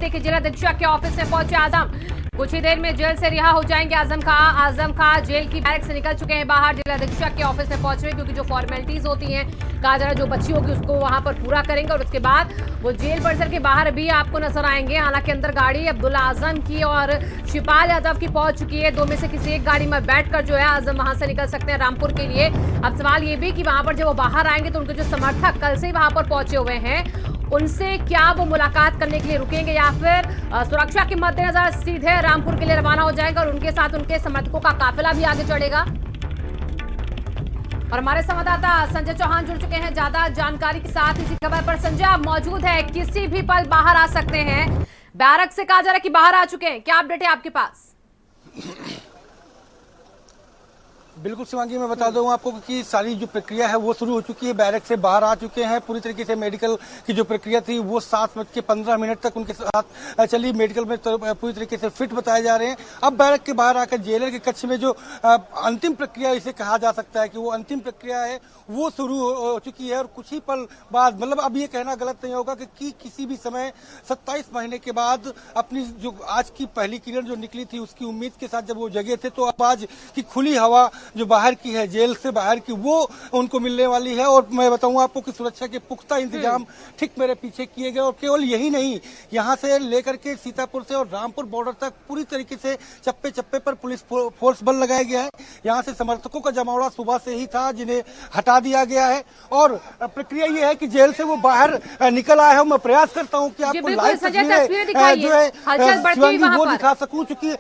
देखिए जिला अधीक्षक के ऑफिस में पहुंचे आजम। कुछ ही देर में जेल से रिहा हो जाएंगे आजम खां जेल की बैरक से निकल चुके हैं बाहर। जिला अधीक्षक के ऑफिस में पहुंच रहे क्योंकि जो फॉर्मेलिटीज होती हैं कहा जा रहा है जो बच्ची होगी उसको वहां पर पूरा करेंगे और उसके बाद वो जेल परिसर के बाहर भी आपको नजर आएंगे। हालांकि अंदर गाड़ी अब्दुल्ला आजम की और शिपाल यादव की पहुंच चुकी है। दो में से किसी एक गाड़ी में बैठकर जो है आजम वहां से निकल सकते हैं रामपुर के लिए। अब सवाल ये भी कि वहां पर जब वो बाहर आएंगे तो उनके जो समर्थक कल से ही वहां पर पहुंचे हुए हैं उनसे क्या वो मुलाकात करने के लिए रुकेंगे या फिर सुरक्षा के मद्देनजर सीधे रामपुर के लिए रवाना हो जाएगा और उनके साथ उनके समर्थकों का काफिला भी आगे चढ़ेगा। और हमारे संवाददाता संजय चौहान जुड़ चुके हैं ज्यादा जानकारी के साथ इसी खबर पर। संजय आप मौजूद है, किसी भी पल बाहर आ सकते हैं, बैरक से कहा जा रहा है कि बाहर आ चुके हैं, क्या अपडेट है आपके पास? बिल्कुल शिवांगी, मैं बता दूं आपको कि सारी जो प्रक्रिया है वो शुरू हो चुकी है। बैरक से बाहर आ चुके हैं। पूरी तरीके से मेडिकल की जो प्रक्रिया थी वो 7:15 तक उनके साथ चली। मेडिकल में पूरी तरीके से फिट बताए जा रहे हैं। अब बैरक के बाहर आकर जेलर के कक्ष में जो अंतिम प्रक्रिया इसे कहा जा सकता है कि वो अंतिम प्रक्रिया है वो शुरू हो चुकी है। और कुछ ही पल बाद, मतलब अब ये कहना गलत नहीं होगा कि किसी भी समय 27 महीने के बाद अपनी जो आज की पहली किरण जो निकली थी उसकी उम्मीद के साथ जब वो जगे थे तो अब आज की खुली हवा जो बाहर की है, जेल से बाहर की, वो उनको मिलने वाली है। और मैं बताऊं आपको कि सुरक्षा के पुख्ता इंतजाम ठीक मेरे पीछे किए गए। और केवल यही नहीं, यहां से लेकर के सीतापुर से और रामपुर बॉर्डर तक पूरी तरीके से चप्पे चप्पे पर पुलिस फोर्स बल लगाया गया है। यहां से समर्थकों का जमावड़ा सुबह से ही था जिन्हें हटा दिया गया है। और प्रक्रिया ये है कि जेल से वो बाहर निकल आए हैं। मैं प्रयास करता हूं कि आपको लाइव तस्वीरें जो है वो दिखा सकूं, चूंकि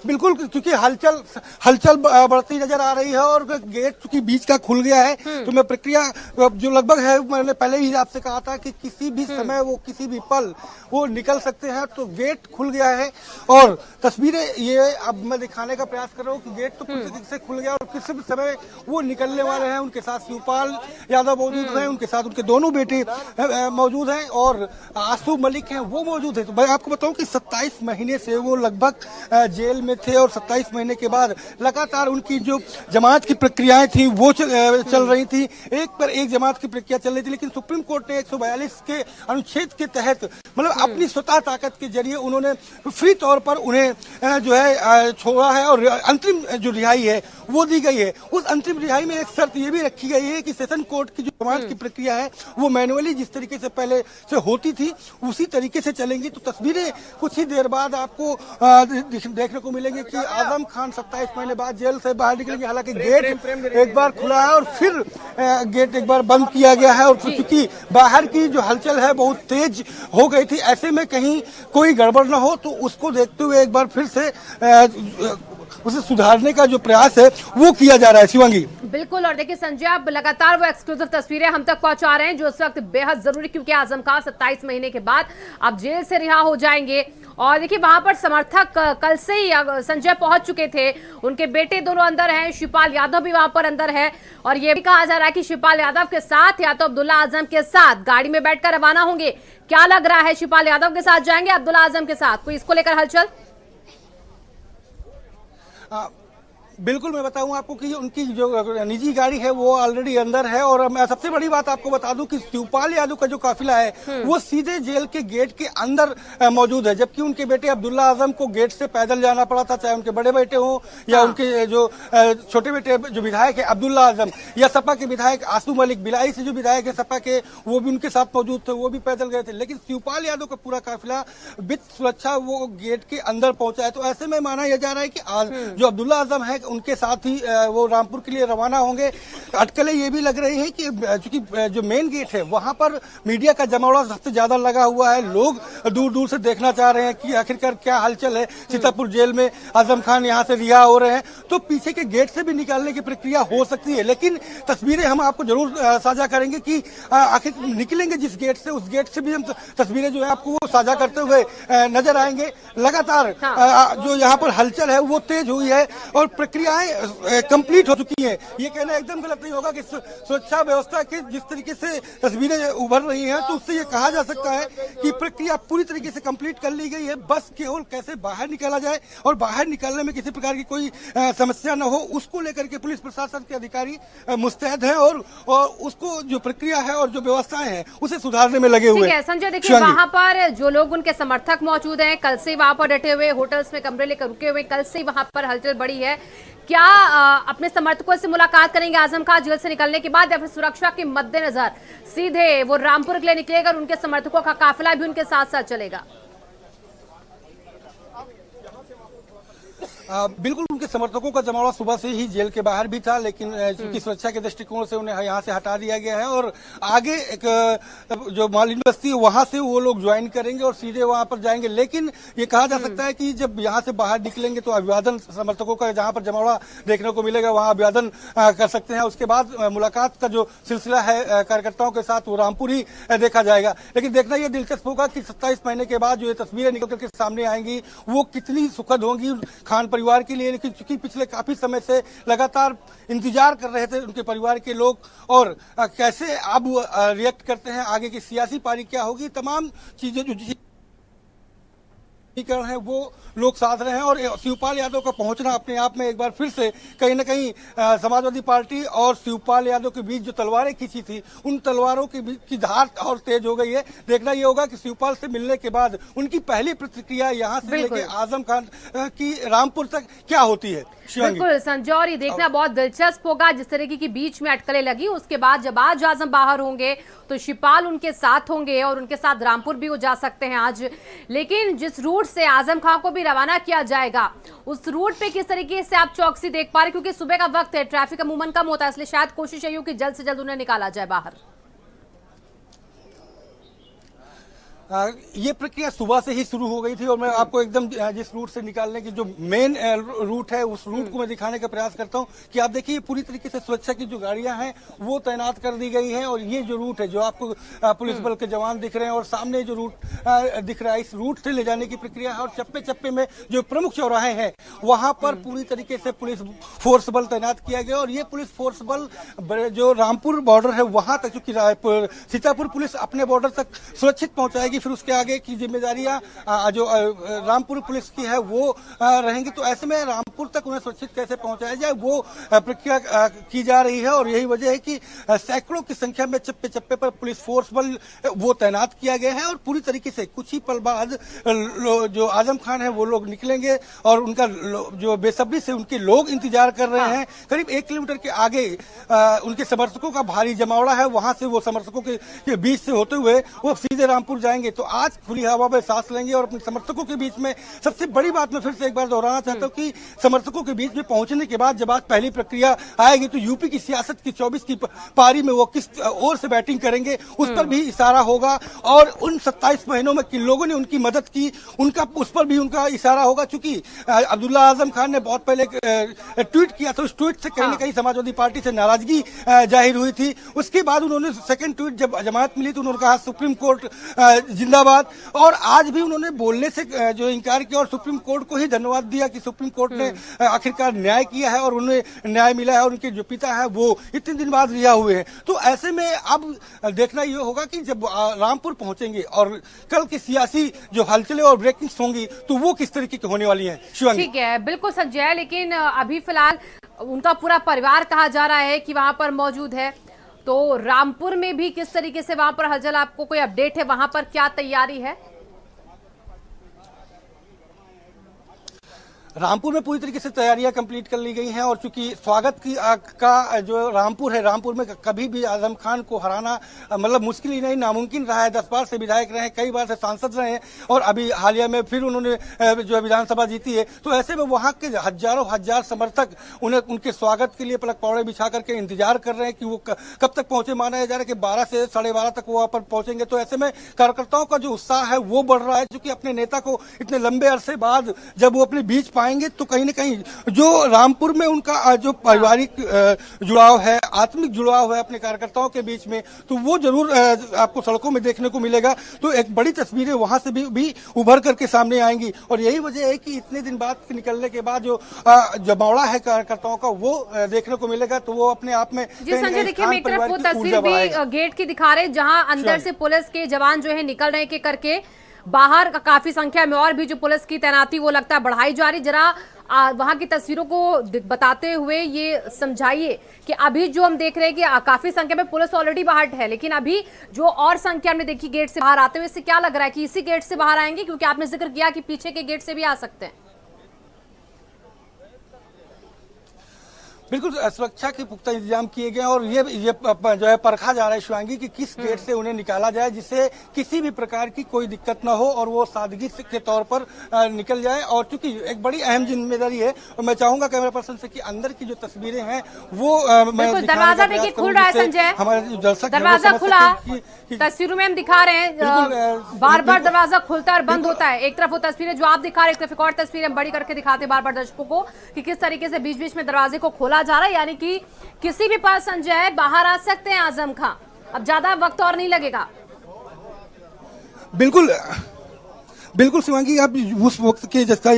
बिल्कुल क्योंकि हलचल बढ़ती नजर आ रही है और गेट चूंकि बीच का खुल गया है। तो मैं प्रक्रिया जो लगभग है, मैंने पहले ही आपसे कहा था कि किसी भी समय वो किसी भी पल वो निकल सकते हैं। तो गेट खुल गया है और तस्वीरें ये अब मैं दिखाने का प्रयास कर रहा हूँ कि गेट तो पूरी तरीके से खुल गया और किसी भी समय वो निकलने वाले हैं। उनके साथ शिवपाल यादव मौजूद हैं, उनके साथ उनके दोनों बेटे मौजूद हैं और आसू मलिक हैं वो मौजूद है। तो मैं आपको बताऊं कि 27 महीने से वो लगभग जेल में थे और 27 महीने के बाद लगातार उनकी जो जमानत की प्रक्रियाएं थी वो चल रही थी। एक पर एक जमानत की प्रक्रिया चल रही थी, लेकिन सुप्रीम कोर्ट ने 142 के अनुच्छेद के तहत, मतलब अपनी स्वतः ताकत के जरिए उन्होंने फ्री तौर पर उन्हें जो है छोड़ा है और अंतरिम जो रिहाई है वो दी गई है। उस अंतरिम रिहाई में एक शर्त ये भी रखी गई है कि सेशन कोर्ट की जो जमानत की प्रक्रिया है वो मैनुअली जिस तरीके से पहले से होती थी उसी तरीके से चलेंगी। तो तस्वीरें कुछ ही देर बाद आपको देखने को मिलेंगे कि आजम खान 27 महीने बाद जेल से बाहर निकलेंगे। हालांकि गेट एक बार खुला है और फिर गेट एक बार बंद किया गया है। और चूंकि बाहर की जो हलचल है बहुत तेज हो गई थी, ऐसे में कहीं कोई गड़बड़ न हो तो उसको देखते हुए एक बार फिर से उसे सुधारने का जो प्रयास है वो किया जा रहा है। शिवांगी बिल्कुल। और देखिए संजय, अब लगातार वो एक्सक्लूसिव तस्वीरें हम तक पहुंचा रहे हैं जो इस वक्त बेहद जरूरी, क्योंकि आजम खान 27 महीने के बाद अब जेल से रिहा हो जाएंगे। और देखिए वहां पर समर्थक कल से ही संजय पहुंच चुके थे, उनके बेटे दोनों अंदर हैं, शिवपाल यादव भी वहां पर अंदर है। और ये भी कहा जा रहा है कि शिवपाल यादव के साथ या तो अब्दुल्ला आजम के साथ गाड़ी में बैठकर रवाना होंगे। क्या लग रहा है, शिवपाल यादव के साथ जाएंगे, अब्दुल्ला आजम के साथ? कोई इसको लेकर हलचल? बिल्कुल, मैं बताऊं आपको कि उनकी जो निजी गाड़ी है वो ऑलरेडी अंदर है। और मैं सबसे बड़ी बात आपको बता दूं कि शिवपाल यादव का जो काफिला है वो सीधे जेल के गेट के अंदर मौजूद है, जबकि उनके बेटे अब्दुल्ला आजम को गेट से पैदल जाना पड़ा था, चाहे उनके बड़े बेटे हों या उनके जो छोटे बेटे जो विधायक है अब्दुल्ला आजम, या सपा के विधायक आसू मलिक, बिलाई से जो विधायक है सपा के, वो भी उनके साथ मौजूद थे, वो भी पैदल गए थे। लेकिन शिवपाल यादव का पूरा काफिला विद सुरक्षा वो गेट के अंदर पहुंचा है। तो ऐसे में माना यह जा रहा है कि जो अब्दुल्ला आजम है उनके साथ ही वो रामपुर के लिए रवाना होंगे। अटकलें ये भी लग रही हैं कि चूंकि जो मेन गेट है वहां पर मीडिया का जमावड़ा सबसे ज्यादा लगा हुआ है। लोग दूर दूर से देखना चाह रहे हैं कि आखिरकार क्या हलचल है। सीतापुर जेल में आजम खान यहां से रिहा हो रहे हैं तो पीछे के गेट से भी निकालने की प्रक्रिया हो सकती है। लेकिन तस्वीरें हम आपको जरूर साझा करेंगे कि आखिर निकलेंगे जिस गेट से, उस गेट से भी हम तस्वीरें जो है आपको वो साझा करते हुए नजर आएंगे। लगातार जो यहाँ पर हलचल है वो तेज हुई है और प्रक्रियाएं कंप्लीट हो चुकी हैं। ये कहना एकदम गलत नहीं होगा कि सुरक्षा व्यवस्था की जिस तरीके से तस्वीरें उभर रही हैं, तो उससे ये कहा जा सकता है कि प्रक्रिया पूरी तरीके से कंप्लीट कर ली गई है। बस केवल कैसे बाहर निकाला जाए और बाहर निकालने में किसी प्रकार की कोई समस्या न हो, उसको लेकर के पुलिस प्रशासन के अधिकारी मुस्तैद हैं और उसको जो प्रक्रिया है और जो व्यवस्थाएं हैं उसे सुधारने में लगे हुए हैं। संजय, देखिए वहां पर जो लोग उनके समर्थक मौजूद हैं, कल से वहां पर डटे हुए, होटल्स में कमरे लेकर रुके हुए, कल से वहां पर हलचल बढ़ी है। क्या अपने समर्थकों से मुलाकात करेंगे आजम खान जेल से निकलने के बाद, या फिर सुरक्षा के मद्देनजर सीधे वो रामपुर के लिए निकलेगा और उनके समर्थकों का काफिला भी उनके साथ साथ चलेगा? बिल्कुल, उनके समर्थकों का जमावड़ा सुबह से ही जेल के बाहर भी था, लेकिन चूंकि सुरक्षा के दृष्टिकोण से उन्हें यहाँ से हटा दिया गया है और आगे एक जो मालिनी बस्ती है वहां से वो लोग ज्वाइन करेंगे और सीधे वहां पर जाएंगे। लेकिन ये कहा जा सकता है कि जब यहाँ से बाहर निकलेंगे तो अभिवादन समर्थकों का जहां पर जमावड़ा देखने को मिलेगा वहां अभिवादन कर सकते हैं। उसके बाद मुलाकात का जो सिलसिला है कार्यकर्ताओं के साथ वो रामपुर ही देखा जाएगा। लेकिन देखना यह दिलचस्प होगा कि 27 महीने के बाद जो ये तस्वीरें निकल करके सामने आएंगी वो कितनी सुखद होंगी खान परिवार के लिए। लेकिन चूंकि पिछले काफी समय से लगातार इंतजार कर रहे थे उनके परिवार के लोग, और कैसे अब रिएक्ट करते हैं, आगे की सियासी पारी क्या होगी, तमाम चीजें जो है वो लोग साथ रहे हैं। और शिवपाल यादव का पहुंचना अपने आप में एक बार फिर से कहीं न कहीं समाजवादी पार्टी और शिवपाल यादव के बीच जो तलवारें खींची थी उन तलवारों की धार और तेज हो गई है। देखना ये होगा कि शिवपाल से मिलने के बाद उनकी पहली प्रतिक्रिया यहां से लेकर आजम खान की रामपुर तक क्या होती है। बिल्कुल संजय, और ये देखना बहुत दिलचस्प होगा जिस तरीके की बीच में अटकलें लगी, उसके बाद जब आज आजम बाहर होंगे तो शिवपाल उनके साथ होंगे और उनके साथ रामपुर भी वो जा सकते हैं आज। लेकिन जिस रूट से आजम खान को भी रवाना किया जाएगा उस रूट पे किस तरीके से आप चौकसी देख पा रहे, क्योंकि सुबह का वक्त है, ट्रैफिक अमूमन कम होता है, इसलिए शायद कोशिश यही हो कि जल्द से जल्द उन्हें निकाला जाए बाहर। ये प्रक्रिया सुबह से ही शुरू हो गई थी और मैं आपको एकदम जिस रूट से निकालने की जो मेन रूट है उस रूट को मैं दिखाने का प्रयास करता हूं कि आप देखिए पूरी तरीके से सुरक्षा की जो गाड़ियां हैं वो तैनात कर दी गई हैं। और ये जो रूट है जो आपको पुलिस बल के जवान दिख रहे हैं और सामने जो रूट दिख रहा है इस रूट से ले जाने की प्रक्रिया है। और चप्पे चप्पे में जो प्रमुख चौराहे हैं वहां पर पूरी तरीके से पुलिस फोर्स बल तैनात किया गया। और ये पुलिस फोर्स बल जो रामपुर बॉर्डर है वहां तक, चूंकि सीतापुर पुलिस अपने बॉर्डर तक सुरक्षित पहुंचाएगी, फिर उसके आगे की जिम्मेदारियां जो रामपुर पुलिस की है वो रहेंगी। तो ऐसे में रामपुर तक उन्हें सुरक्षित कैसे पहुंचाया जाए वो प्रक्रिया की जा रही है। और यही वजह है कि सैकड़ों की संख्या में चप्पे चप्पे पर पुलिस फोर्स बल वो तैनात किया गया है। और पूरी तरीके से कुछ ही पल बाद जो आजम खान है वो लोग निकलेंगे और उनका जो बेसब्री से उनके लोग इंतजार कर रहे हैं। करीब 1 किलोमीटर के आगे उनके समर्थकों का भारी जमावड़ा है, वहां से वो समर्थकों के बीच से होते हुए वो सीधे रामपुर जाएंगे। तो आज खुली हवा में सांस लेंगे और अपने समर्थकों के बीच में सबसे बड़ी बात मैं फिर से एक बार दोहराना चाहता हूं कि समर्थकों के बीच में पहुंचने के बाद जब आज पहली प्रक्रिया आएगी तो यूपी की सियासत की 24 की पारी में वो किस ओर से बैटिंग करेंगे उस पर भी इशारा होगा। और उन 27 महीनों में किन लोगों ने उनकी मदद की उनका उस पर भी उनका इशारा होगा। चूंकि अब्दुल्ला आजम खान ने बहुत पहले ट्वीट किया था, उस ट्वीट से कहीं न कहीं समाजवादी पार्टी से नाराजगी जाहिर हुई थी। उसके बाद उन्होंने सेकंड ट्वीट जब जमानत मिली तो उन्होंने कहा सुप्रीम कोर्ट जिंदाबाद। और आज भी उन्होंने बोलने से जो इनकार किया और सुप्रीम कोर्ट को ही धन्यवाद दिया कि सुप्रीम कोर्ट ने आखिरकार न्याय किया है और उन्हें न्याय मिला है और उनके जो पिता है वो इतने दिन बाद रिहा हुए हैं। तो ऐसे में अब देखना ये होगा कि जब रामपुर पहुंचेंगे और कल की सियासी जो हलचलें और ब्रेकिंग्स होंगी तो वो किस तरीके की होने वाली हैं। ठीक है, बिल्कुल संजय, लेकिन अभी फिलहाल उनका पूरा परिवार कहा जा रहा है कि वहां पर मौजूद है, तो रामपुर में भी किस तरीके से वहां पर हलचल, आपको कोई अपडेट है, वहां पर क्या तैयारी है? रामपुर में पूरी तरीके से तैयारियां कंप्लीट कर ली गई हैं। और चूंकि स्वागत का जो रामपुर है, रामपुर में कभी भी आजम खान को हराना मतलब मुश्किल ही नहीं नामुमकिन रहा है। 10 बार से विधायक रहे, कई बार से सांसद रहे और अभी हालिया में फिर उन्होंने जो विधानसभा जीती है। तो ऐसे में वहां के हजारों हजार समर्थक उन्हें उनके स्वागत के लिए पलक पौड़े बिछा करके इंतजार कर रहे हैं कि वो कब तक पहुंचे। माना जा रहा है कि 12 से 12:30 तक वो वहां पर पहुंचेंगे। तो ऐसे में कार्यकर्ताओं का जो उत्साह है वो बढ़ रहा है, क्योंकि अपने नेता को इतने लंबे अरसे बाद जब वो अपने बीच पाएंगे तो कहीं ना कहीं जो रामपुर में उनका जो पारिवारिक जुड़ाव है, आत्मिक जुड़ाव है अपने कार्यकर्ताओं के बीच में, तो वो जरूर आपको सड़कों में देखने को मिलेगा। तो एक बड़ी तस्वीरें वहां से भी उभर करके सामने आएंगी और यही वजह है कि इतने दिन बाद निकलने के बाद जो जमावड़ा है कार्यकर्ताओं का वो देखने को मिलेगा। तो वो अपने आप में जी संजय, देखिए मैं एक तरफ वो तस्वीर भी गेट की दिखा रहे जहां अंदर से पुलिस के जवान जो है निकल रहे के करके, बाहर काफी संख्या में और भी जो पुलिस की तैनाती वो लगता है बढ़ाई जा रही। जरा वहां की तस्वीरों को बताते हुए ये समझाइए कि अभी जो हम देख रहे हैं कि काफी संख्या में पुलिस ऑलरेडी बाहर है, लेकिन अभी जो और संख्या हमने देखी गेट से बाहर आते हुए, इससे क्या लग रहा है कि इसी गेट से बाहर आएंगे? क्योंकि आपने जिक्र किया कि पीछे के गेट से भी आ सकते हैं। बिल्कुल सुरक्षा के पुख्ता इंतजाम किए गए और ये जो है परखा जा रहा है शिवांगी कि किस गेट से उन्हें निकाला जाए जिससे किसी भी प्रकार की कोई दिक्कत ना हो और वो सादगी के तौर पर निकल जाए। और चूंकि एक बड़ी अहम जिम्मेदारी है और मैं चाहूंगा कैमरा पर्सन से कि अंदर की जो तस्वीरें हैं वो दरवाजा देखिए खुल रहा है संजय, हमारे दर्शक दरवाजा खुला, तस्वीरों में हम दिखा रहे हैं बार बार दरवाजा खुलता और बंद होता है। एक तरफ वो तस्वीरें जो आप दिखा रहे हैं, एक तरफ एक और तस्वीरें बड़ी करके दिखाते बार बार दर्शकों को कि किस तरीके से बीच बीच में दरवाजे को खोला जा रहा है, यानी कि किसी भी पास संजय बाहर आ सकते हैं आजम खां। अब ज्यादा वक्त और नहीं लगेगा। बिल्कुल शिवांगी, आप उस वक्त के जिसका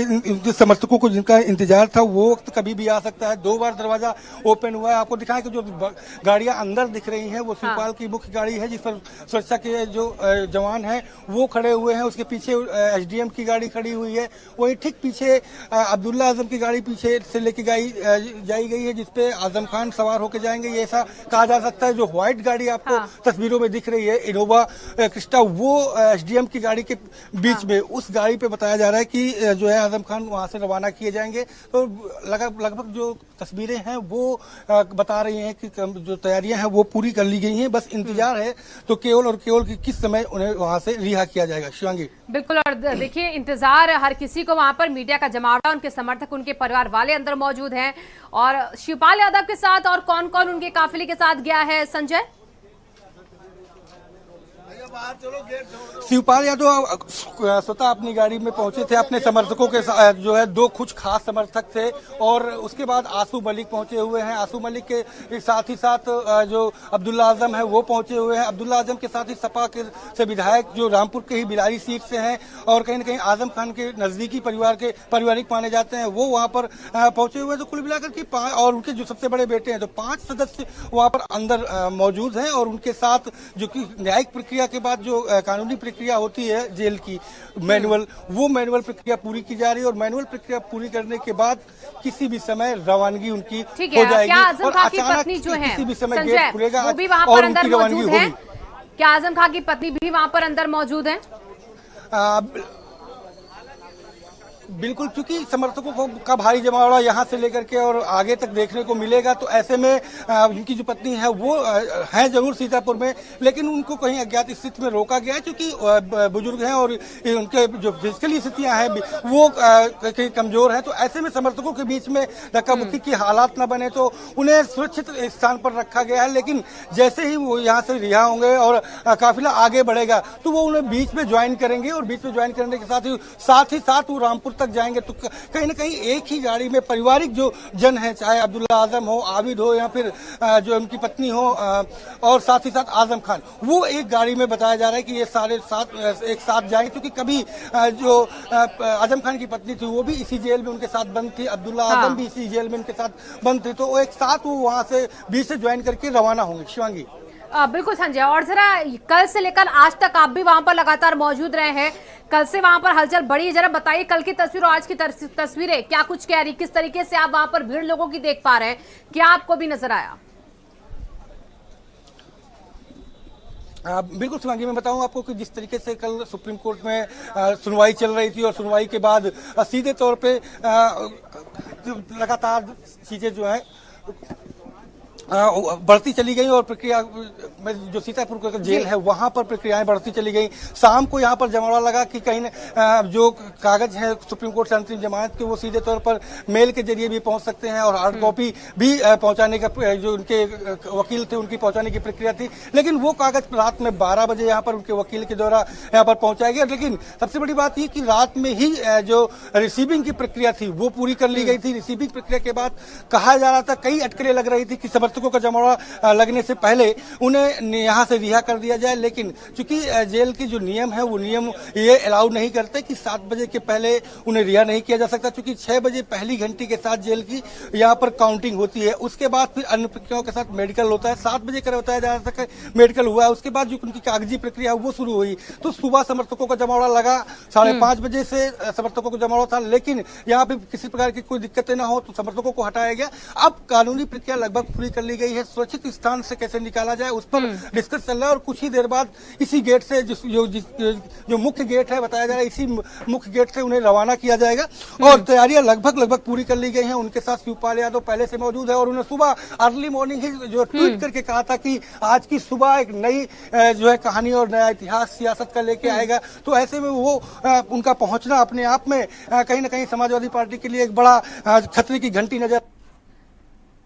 समर्थकों को जिनका इंतजार था वो वक्त कभी भी आ सकता है। 2 बार दरवाजा ओपन हुआ है। आपको दिखाएं कि जो गाड़ियां अंदर दिख रही हैं वो शिवपाल की मुख्य गाड़ी है जिस पर सुरक्षा के जो जवान हैं वो खड़े हुए हैं। उसके पीछे एसडीएम की गाड़ी खड़ी हुई है। वही ठीक पीछे अब्दुल्ला आजम की गाड़ी पीछे से लेके जाई गई है जिसपे आजम खान सवार होकर जाएंगे, ये ऐसा कहा जा सकता है। जो व्हाइट गाड़ी आपको तस्वीरों में दिख रही है इनोवा क्रिस्टा, वो एसडीएम की गाड़ी के बीच में उस गाड़ी पे बताया जा रहा है कि जो है आजम खान वहां से रवाना किए जाएंगे। तो लगभग जो तस्वीरें हैं वो बता रही हैं कि जो तैयारियां हैं वो पूरी कर ली गई हैं, बस इंतजार है तो केवल और केवल कि किस समय उन्हें वहां से रिहा किया जाएगा। शिवांगी बिल्कुल, और देखिए इंतजार हर किसी को, वहां पर मीडिया का जमावड़ा, उनके समर्थक, उनके परिवार वाले अंदर मौजूद हैं। और शिवपाल यादव के साथ और कौन कौन उनके काफिले के साथ गया है संजय? शिवपाल यादव स्वतः अपनी गाड़ी में पहुंचे थे अपने समर्थकों के साथ, जो है 2 कुछ खास समर्थक थे और उसके बाद आसू मलिक पहुंचे हुए हैं। आसू मलिक के साथ ही साथ जो अब्दुल्ला आजम है वो पहुंचे हुए हैं। अब्दुल्ला आजम के साथ ही सपा के से विधायक जो रामपुर के ही बिलारी सीट से हैं और कहीं न कहीं आजम खान के नजदीकी पारिवारिक माने जाते हैं, वो वहां पर पहुंचे हुए हैं। तो कुल मिलाकर के 5 और उनके जो सबसे बड़े बेटे हैं तो 5 सदस्य वहां पर अंदर मौजूद हैं और उनके साथ जो कि न्यायिक प्रक्रिया के बाद जो कानूनी प्रक्रिया होती है जेल की मैनुअल, वो मैनुअल प्रक्रिया पूरी की जा रही है और मैनुअल प्रक्रिया पूरी करने के बाद किसी भी समय रवानगी उनकी हो जाएगी। क्या आजम खां की पत्नी जो है किसी भी समय गेट खुलेगा वो भी वहां पर अंदर रवानगी मौजूद है? क्या आजम खां की पत्नी भी वहां पर अंदर मौजूद है? बिल्कुल, क्योंकि समर्थकों का भारी जमावड़ा यहाँ से लेकर के और आगे तक देखने को मिलेगा। तो ऐसे में उनकी जो पत्नी है वो है जरूर सीतापुर में, लेकिन उनको कहीं अज्ञात स्थिति में रोका गया है क्योंकि बुजुर्ग हैं और उनके जो फिजिकली स्थितियां हैं वो कहीं कमजोर हैं। तो ऐसे में समर्थकों के बीच में धक्का मुक्की की हालात न बने तो उन्हें सुरक्षित स्थान पर रखा गया है। लेकिन जैसे ही वो यहाँ से रिहा होंगे और काफिला आगे बढ़ेगा तो वो उन्हें बीच में ज्वाइन करेंगे और बीच में ज्वाइन करने के साथ ही वो रामपुर तक जाएंगे। तो कहीं ना कहीं एक ही गाड़ी में पारिवारिक जो जन है, चाहे अब्दुल्ला आजम हो, आबिद हो या फिर जो उनकी पत्नी हो और साथ ही साथ आजम खान, वो एक गाड़ी में बताया जा रहा है कि ये सारे एक साथ जाएंगे। क्योंकि कभी जो आजम खान की पत्नी थी वो भी इसी जेल में उनके साथ बंद थी, अब्दुल्ला आजम भी इसी जेल में उनके साथ बंद थे। तो वो एक साथ वो वहां से बीच से ज्वाइन करके रवाना होंगे। शिवांगी बिल्कुल संजय, और जरा कल से लेकर आज तक आप भी वहां पर लगातार मौजूद रहे हैं, कल से वहां पर हलचल बढ़ी है, जरा बताइए कल की तस्वीर और आज की तस्वीरें क्या कुछ कह रही, किस तरीके से आप वहां पर भीड़ लोगों की देख पा रहे हैं, क्या आपको भी नजर आया? बिल्कुल शिवांगी, मैं बताऊं आपको कि जिस तरीके से कल सुप्रीम कोर्ट में सुनवाई चल रही थी और सुनवाई के बाद सीधे तौर पे लगातार चीजें जो है बढ़ती चली गई और प्रक्रिया में जो सीतापुर का जेल है वहां पर प्रक्रियाएं बढ़ती चली गई। शाम को यहां पर जमावड़ा लगा कि कहीं जो कागज है सुप्रीम कोर्ट से अंतरिम जमानत के वो सीधे तौर पर मेल के जरिए भी पहुंच सकते हैं और हार्ड कॉपी भी पहुंचाने का जो उनके वकील थे उनकी पहुंचाने की प्रक्रिया थी। लेकिन वो कागज रात में 12 बजे यहाँ पर उनके वकील के द्वारा यहाँ पर पहुंचाया गया। लेकिन सबसे बड़ी बात ये कि रात में ही जो रिसीविंग की प्रक्रिया थी वो पूरी कर ली गई थी। रिसीविंग प्रक्रिया के बाद कहा जा रहा था, कई अटकलें लग रही थी कि समर्थकों का जमावड़ा लगने से पहले उन्हें यहाँ से रिहा कर दिया जाए। लेकिन चूंकि जेल की जो नियम है वो नियम ये अलाउ नहीं करते कि 7 बजे के पहले उन्हें रिहा नहीं किया जा सकता, क्योंकि 6 बजे पहली घंटी के साथ जेल की यहाँ पर काउंटिंग होती है। उसके बाद फिर अन्य प्रक्रियाओं के साथ मेडिकल होता है। 7 बजे का बताया जा रहा था मेडिकल हुआ है, उसके बाद जो उनकी कागजी प्रक्रिया वो शुरू हुई। तो सुबह समर्थकों का जमावड़ा लगा, 5:30 बजे से समर्थकों को जमावड़ा था। लेकिन यहाँ पे किसी प्रकार की कोई दिक्कतें ना हो तो समर्थकों को हटाया गया। अब कानूनी प्रक्रिया लगभग पूरी कर ली गई है। सुरक्षित स्थान से कैसे निकाला जाए उस पर डिस्कस चल रहा है और कुछ ही देर बाद इसी गेट से जो मुख्य गेट है बताया जा रहा है, इसी मुख्य गेट से उन्हें रवाना किया जाएगा और तैयारियां लगभग पूरी कर ली गई हैं। उनके साथ शिवपाल यादव पहले से मौजूद है और उन्हें सुबह अर्ली मॉर्निंग ही जो ट्वीट करके कहा था कि आज की सुबह एक नई जो है कहानी और नया इतिहास सियासत का लेके आएगा। तो ऐसे में वो उनका पहुंचना अपने आप में कहीं ना कहीं समाजवादी पार्टी के लिए एक बड़ा खतरे की घंटी नजर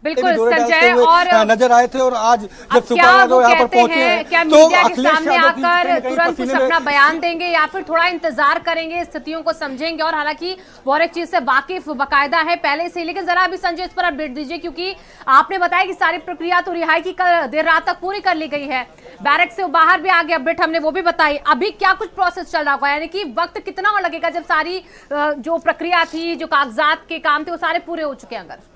बिल्कुल संजय और नजर आए थे। और आज जब क्या वो यहाँ पर कहते पहुंचे हैं, क्या तो मीडिया के सामने आकर तुरंत कुछ अपना बयान देंगे या फिर थोड़ा इंतजार करेंगे, स्थितियों को समझेंगे? और हालांकि वो एक चीज से वाकिफ बकायदा है पहले से, लेकिन जरा अभी संजय इस पर अपडेट दीजिए, क्योंकि आपने बताया कि सारी प्रक्रिया तो रिहाई की कल देर रात तक पूरी कर ली गई है, बैरक से बाहर भी आ गए, अपडेट हमने वो भी बताई। अभी क्या कुछ प्रोसेस चल रहा होगा, यानी कि वक्त कितना और लगेगा जब सारी जो प्रक्रिया थी, जो कागजात के काम थे वो सारे पूरे हो चुके हैं? अगर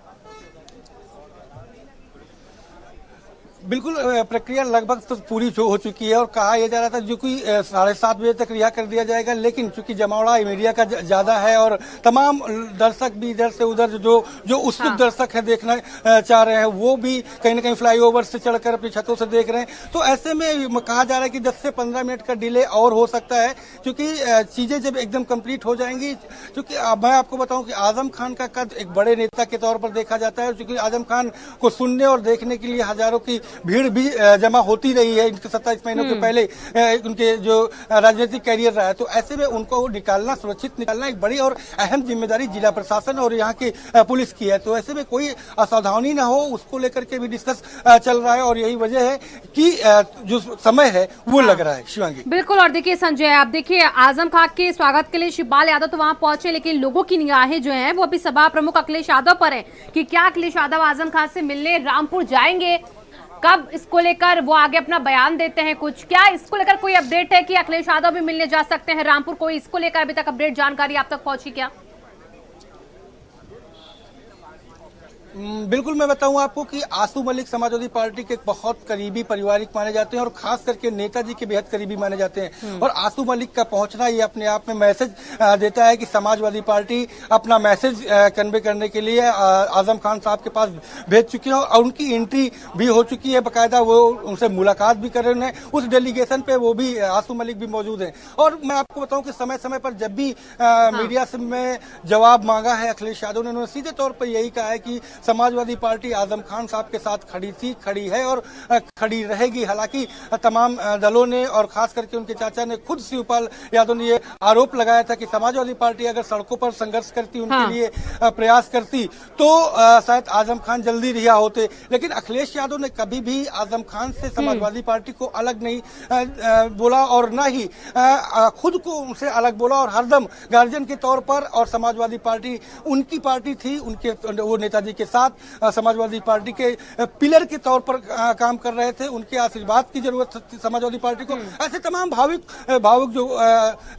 बिल्कुल प्रक्रिया लगभग तो पूरी हो चुकी है और कहा यह जा रहा था जो कि 7:30 बजे तक रिहा कर दिया जाएगा। लेकिन चूंकि जमावड़ा मीडिया का ज्यादा है और तमाम दर्शक भी इधर से उधर जो उत्सुक दर्शक है देखना चाह रहे हैं वो भी कहीं ना कहीं फ्लाईओवर से चढ़कर अपनी छतों से देख रहे हैं। तो ऐसे में कहा जा रहा है कि 10 से 15 मिनट का डिले और हो सकता है, क्योंकि चीजें जब एकदम कंप्लीट हो जाएंगी। क्योंकि मैं आपको बताऊं कि आजम खान का कद एक बड़े नेता के तौर पर देखा जाता है, क्योंकि आजम खान को सुनने और देखने के लिए हजारों की भीड़ भी जमा होती रही है इनके 27 महीनों के पहले उनके जो राजनीतिक कैरियर रहा है। तो ऐसे में उनको निकालना, सुरक्षित निकालना एक बड़ी और अहम जिम्मेदारी जिला प्रशासन और यहाँ की पुलिस की है। तो ऐसे में कोई असावधानी ना हो उसको लेकर के भी डिस्कस चल रहा है और यही वजह है कि जो समय है वो लग रहा है। शिवांगी बिल्कुल। और देखिए संजय, आप देखिए आजम खान के स्वागत के लिए शिवपाल यादव तो वहां पहुंचे, लेकिन लोगों की निगाहें जो हैं वो अभी सभा प्रमुख अखिलेश यादव पर है कि क्या अखिलेश यादव आजम खान से मिलने रामपुर जाएंगे, कब इसको लेकर वो आगे अपना बयान देते हैं। कुछ क्या इसको लेकर कोई अपडेट है कि अखिलेश यादव भी मिलने जा सकते हैं रामपुर? कोई इसको लेकर अभी तक अपडेट जानकारी आप तक पहुंची क्या? बिल्कुल, मैं बताऊं आपको कि आसू मलिक समाजवादी पार्टी के बहुत करीबी पारिवारिक माने जाते हैं और खास करके नेताजी के बेहद करीबी माने जाते हैं। और आसू मलिक का पहुंचना ये अपने आप में मैसेज देता है कि समाजवादी पार्टी अपना मैसेज कन्वे करने के लिए आजम खान साहब के पास भेज चुकी है और उनकी एंट्री भी हो चुकी है। बाकायदा वो उनसे मुलाकात भी कर रहे हैं। उस डेलीगेशन पे वो भी आसू मलिक भी मौजूद है। और मैं आपको बताऊं कि समय समय पर जब भी मीडिया से में जवाब मांगा है अखिलेश यादव ने, उन्होंने सीधे तौर पर यही कहा है कि समाजवादी पार्टी आजम खान साहब के साथ खड़ी थी, खड़ी है और खड़ी रहेगी। हालांकि तमाम दलों ने और खास करके उनके चाचा ने, खुद शिवपाल यादव ने ये आरोप लगाया था कि समाजवादी पार्टी अगर सड़कों पर संघर्ष करती, उनके लिए प्रयास करती तो शायद आजम खान जल्दी रिहा होते। लेकिन अखिलेश यादव ने कभी भी आजम खान से समाजवादी पार्टी को अलग नहीं बोला और न ही खुद को उनसे अलग बोला और हरदम गार्जियन के तौर पर और समाजवादी पार्टी उनकी पार्टी थी, उनके वो नेताजी के साथ समाजवादी पार्टी के पिलर के तौर पर काम कर रहे थे। उनके आशीर्वाद की जरूरत थी समाजवादी पार्टी को। ऐसे तमाम भावुक जो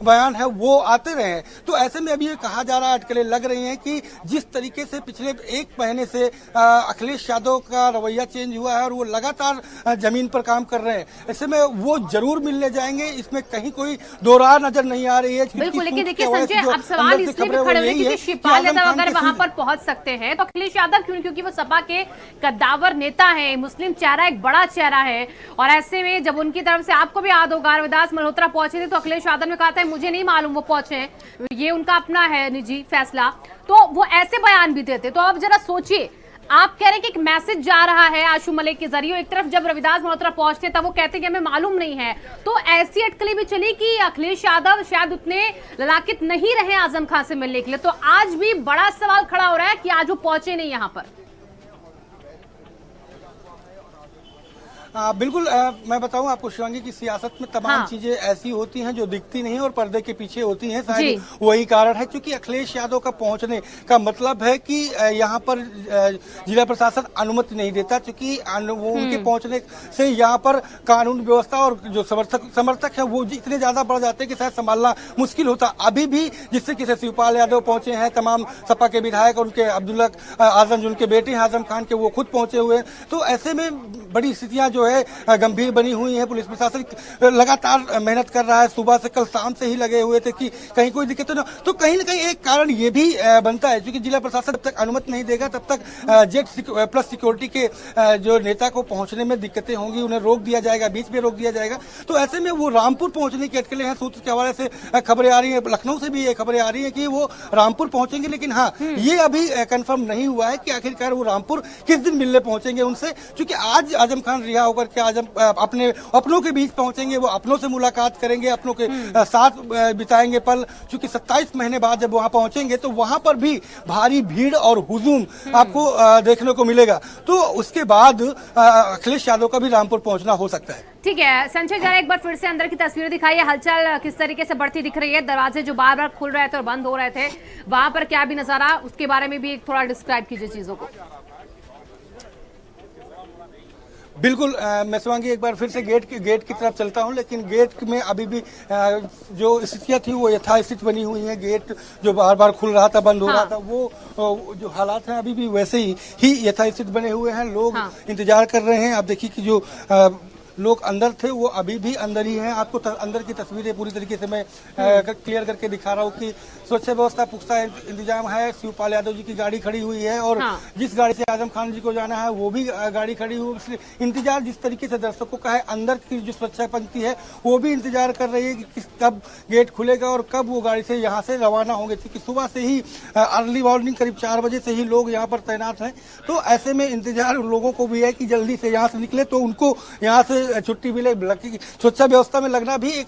बयान है वो आते रहे हैं। तो ऐसे में अभी ये कहा जा रहा है, अटकलें लग रही हैं कि जिस तरीके से पिछले 1 महीने से अखिलेश यादव का रवैया चेंज हुआ है और वो लगातार जमीन पर काम कर रहे हैं, ऐसे में वो जरूर मिलने जाएंगे, इसमें कहीं कोई दो राह नजर नहीं आ रही है। बिल्कुल, लेकिन देखिए संजय, अब सवाल इसलिए भी खड़े हुए कि शिवपाल यादव अगर वहां पर पहुंच सकते हैं तो अखिलेश यादव क्यों? क्योंकि वो सपा के कद्दावर नेता है, मुस्लिम चेहरा, एक बड़ा चेहरा है। और ऐसे में जब उनकी तरफ से, आपको भी याद होगा, रविदास मल्होत्रा पहुंचे थे तो अखिलेश यादव ने कहा था मुझे नहीं मालूम वो पहुंचे, ये उनका अपना है निजी फैसला। तो वो ऐसे बयान भी देते। तो अब जरा सोचिए, आप कह रहे हैं कि एक मैसेज जा रहा है आशु मलिक के जरिए। एक तरफ जब रविदास मल्होत्रा पहुंचते तब वो कहते हैं कि हमें मालूम नहीं है, तो ऐसी अटकलें भी चली कि अखिलेश यादव शायद उतने ललाकित नहीं रहे आजम खान से मिलने के लिए। तो आज भी बड़ा सवाल खड़ा हो रहा है कि आज वो पहुंचे नहीं यहां पर। बिल्कुल मैं बताऊं आपको शिवांगी की सियासत में तमाम चीजें ऐसी होती हैं जो दिखती नहीं और पर्दे के पीछे होती हैं। शायद वही कारण है, क्योंकि अखिलेश यादव का पहुंचने का मतलब है कि यहाँ पर जिला प्रशासन अनुमति नहीं देता, क्योंकि वो उनके पहुंचने से यहाँ पर कानून व्यवस्था और जो समर्थक है वो इतने ज्यादा बढ़ जाते हैं कि शायद संभालना मुश्किल होता। अभी भी जिस तरीके से शिवपाल यादव पहुंचे हैं, तमाम सपा के विधायक और उनके अब्दुल्ला आजम जो उनके बेटे हैं आजम खान के, वो खुद पहुंचे हुए हैं। तो ऐसे में बड़ी स्थितियां जो है गंभीर बनी हुई है। पुलिस प्रशासन लगातार मेहनत कर रहा है, सुबह से कल शाम से ही लगे हुए थे कि कहीं कोई दिक्कत ना। तो कहीं ना कहीं एक कारण ये भी बनता है, क्योंकि जिला प्रशासन जब तक अनुमति नहीं देगा तब तक जेड प्लस सिक्योरिटी के जो नेता को पहुंचने में दिक्कतें होंगी, उन्हें रोक दिया जाएगा, बीच में रोक दिया जाएगा। तो ऐसे में वो रामपुर पहुंचने की अटकलें हैं। सूत्र के हवाले से खबरें आ रही है, लखनऊ से भी ये खबरें आ रही है कि वो रामपुर पहुंचेंगे, लेकिन हाँ ये अभी कंफर्म नहीं हुआ है कि आखिरकार वो रामपुर किस दिन मिलने पहुंचेंगे उनसे, क्योंकि आज आजम खान रिहा होकर के आजम अपने अपनों के बीच पहुंचेंगे, वो अपनों से मुलाकात करेंगे, अपनों के साथ बिताएंगे पल। क्योंकि 27 महीने बाद जब वहां पहुंचेंगे तो वहां पर भी भारी भीड़ और हुजूम आपको देखने को मिलेगा। तो उसके बाद अखिलेश यादव का भी रामपुर पहुंचना हो सकता है। ठीक है संजय, जरा एक बार फिर से अंदर की तस्वीरें दिखाइए। हलचल किस तरीके से बढ़ती दिख रही है? दरवाजे जो बार बार खुल रहे थे और बंद हो रहे थे, वहां पर क्या भी नजारा, उसके बारे में भी थोड़ा डिस्क्राइब कीजिए चीजों को। बिल्कुल मैं शिवांगी एक बार फिर से गेट की तरफ चलता हूं, लेकिन गेट में अभी भी जो स्थितियां थी वो यथास्थिति बनी हुई है। गेट जो बार बार खुल रहा था, बंद हो रहा था, वो जो हालात हैं अभी भी वैसे ही यथास्थिति बने हुए हैं। लोग इंतजार कर रहे हैं। आप देखिए कि जो लोग अंदर थे वो अभी भी अंदर ही हैं। आपको अंदर की तस्वीरें पूरी तरीके से मैं क्लियर करके दिखा रहा हूँ कि सुरक्षा व्यवस्था पुख्ता इंतजाम है। शिवपाल यादव जी की गाड़ी खड़ी हुई है और जिस गाड़ी से आजम खान जी को जाना है वो भी गाड़ी खड़ी हुई। इसलिए इंतजार जिस तरीके से दर्शकों का है, अंदर की जो सुरक्षा पंक्ति है वो भी इंतजार कर रही है कि कब गेट खुलेगा और कब वो गाड़ी से यहाँ से रवाना होंगे, क्योंकि सुबह से ही अर्ली मॉर्निंग करीब 4 बजे से ही लोग यहाँ पर तैनात हैं। तो ऐसे में इंतजार लोगों को भी है कि जल्दी से यहाँ से निकले तो उनको यहाँ से छुट्टी मिले। सुरक्षा व्यवस्था में लगना भी एक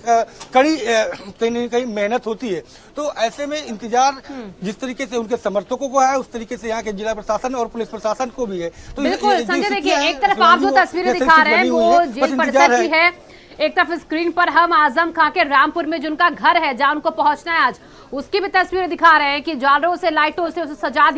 कड़ी कहीं न कहीं मेहनत होती है। तो ऐसे में इंतजार जिस तरीके से उनके समर्थकों को है, उस तरीके से यहाँ के जिला प्रशासन और पुलिस प्रशासन को भी है। तो बिल्कुल संजय, देखिए एक तरफ आप जो तस्वीरें दिखा रहे हैं वो जेल परिसर की है, एक तरफ स्क्रीन पर हम आजम खां के रामपुर में जिनका घर है, जहां उनको पहुंचना है आज, उसकी भी तस्वीरें दिखा रहे हैं कि जालों से, लाइटों से उसे सजा